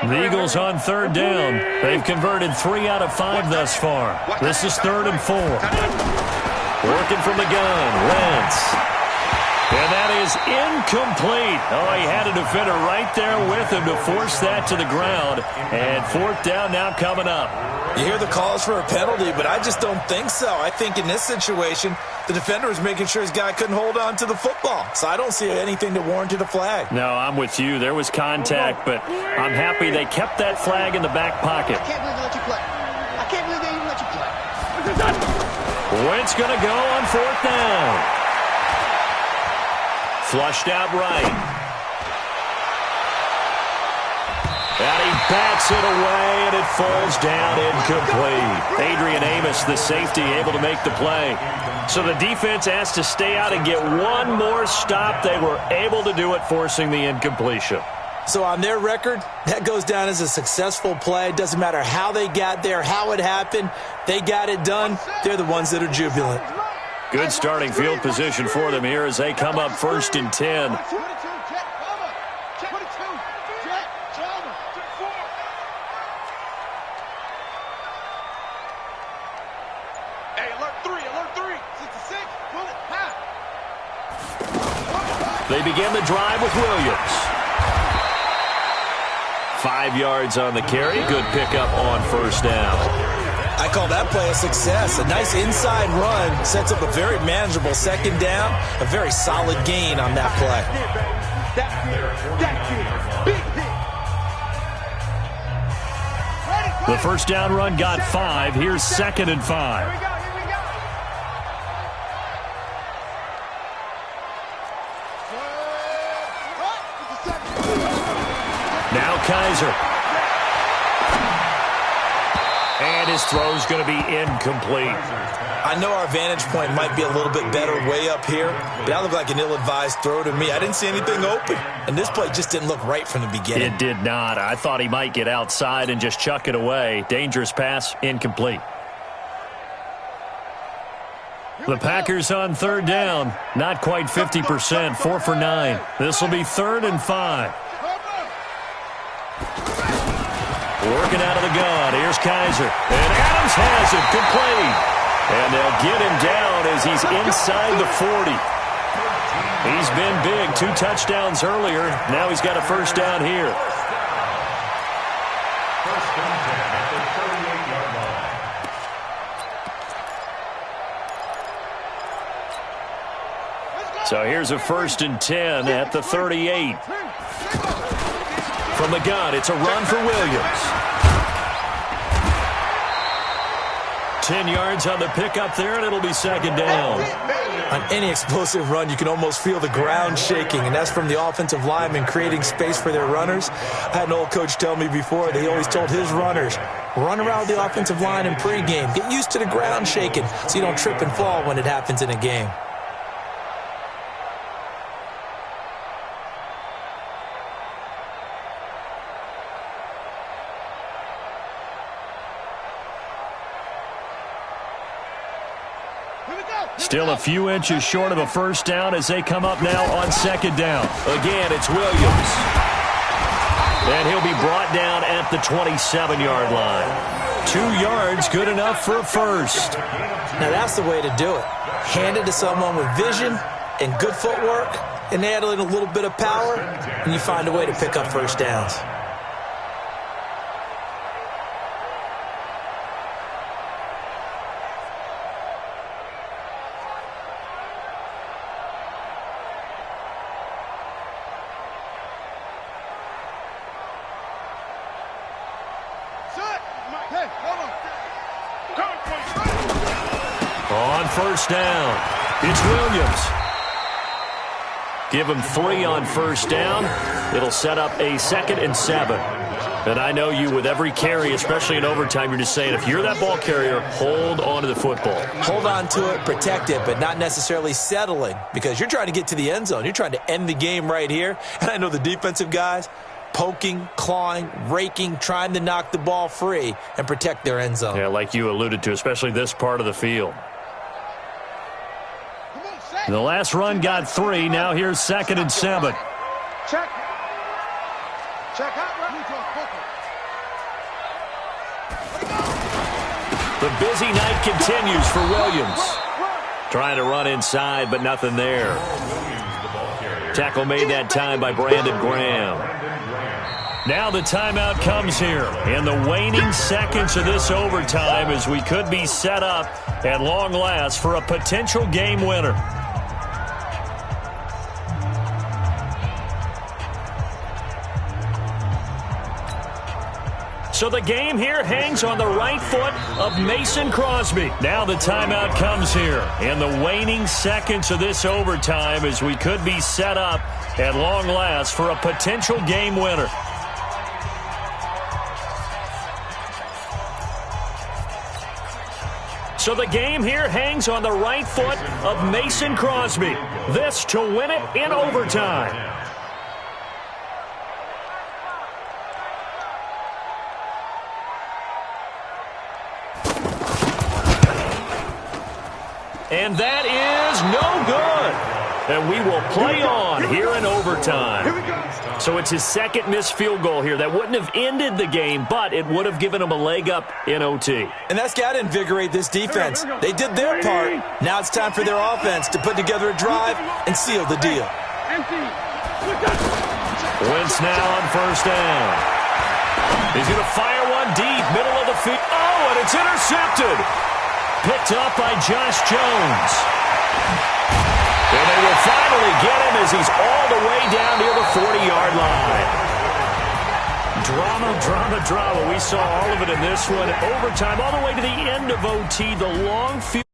The Eagles on 3rd down. They've converted 3 out of 5 thus far. This is 3rd and 4. Working from the gun, Wentz. And that is incomplete. Oh, he had a defender right there with him to force that to the ground. And 4th down now coming up. You hear the calls for a penalty, but I just don't think so. I think in this situation, the defender was making sure his guy couldn't hold on to the football. So I don't see anything to warrant a flag. No, I'm with you. There was contact, but I'm happy they kept that flag in the back pocket. I can't believe they let you play. I can't believe they even let you play. Wentz going to go on 4th down. Flushed out right. And he bats it away, and it falls down incomplete. Adrian Amos, the safety, able to make the play. So the defense has to stay out and get one more stop. They were able to do it, forcing the incompletion. So on their record, that goes down as a successful play. Doesn't matter how they got there, how it happened. They got it done. They're the ones that are jubilant. Good starting field position for them here as they come up 1st and 10. They begin the drive with Williams. 5 yards on the carry. Good pickup on 1st down. I call that play a success. A nice inside run sets up a very manageable 2nd down. A very solid gain on that play. The 1st down run got 5. Here's 2nd and 5. Now Kaiser. And his throw's going to be incomplete. I know our vantage point might be a little bit better way up here, but that looked like an ill-advised throw to me. I didn't see anything open, and this play just didn't look right from the beginning. It did not. I thought he might get outside and just chuck it away. Dangerous pass, incomplete. The Packers on 3rd down. Not quite 50%, 4 for 9. This will be 3rd and 5. Working out of the gun. Here's Kaiser. And Adams has it complete. And they'll get him down as he's inside the 40. He's been big. 2 touchdowns earlier. Now he's got a 1st down here. So here's a 1st and 10 at the 38. From the gun, it's a run for Williams. 10 yards on the pickup there, and it'll be 2nd down. On any explosive run, you can almost feel the ground shaking, and that's from the offensive linemen creating space for their runners. I had an old coach tell me before that he always told his runners, run around the offensive line in pregame. Get used to the ground shaking so you don't trip and fall when it happens in a game. Still a few inches short of a 1st down as they come up now on 2nd down. Again, it's Williams. And he'll be brought down at the 27-yard line. 2 yards, good enough for a 1st. Now that's the way to do it. Hand it to someone with vision and good footwork, and add in a little bit of power, and you find a way to pick up 1st downs. On 1st down, it's Williams. Give him 3 on 1st down. It'll set up a 2nd and 7. And I know you with every carry, especially in overtime, you're just saying if you're that ball carrier, hold on to the football. Hold on to it, protect it, but not necessarily settling because you're trying to get to the end zone. You're trying to end the game right here. And I know the defensive guys, poking, clawing, raking, trying to knock the ball free and protect their end zone. Yeah, like you alluded to, especially this part of the field. The last run got 3. Now here's 2nd and 7. Check. Check out. The busy night continues for Williams. Trying to run inside, but nothing there. Tackle made that time by Brandon Graham. Now the timeout comes here in the waning seconds of this overtime as we could be set up at long last for a potential game winner. So the game here hangs on the right foot of Mason Crosby. Now the timeout comes here in the waning seconds of this overtime as we could be set up at long last for a potential game winner. So the game here hangs on the right foot of Mason Crosby. This to win it in overtime. And that is no good. And we will play on here in overtime. So it's his 2nd missed field goal here. That wouldn't have ended the game, but it would have given him a leg up in OT. And that's got to invigorate this defense. They did their part. Now it's time for their offense to put together a drive and seal the deal. Wentz now on 1st down. He's going to fire one deep, middle of the field. Oh, and it's intercepted. Picked up by Josh Jones. And they will finally get him as he's all the way down near the 40-yard line. Drama, drama, drama. We saw all of it in this one. Overtime all the way to the end of OT. The long field.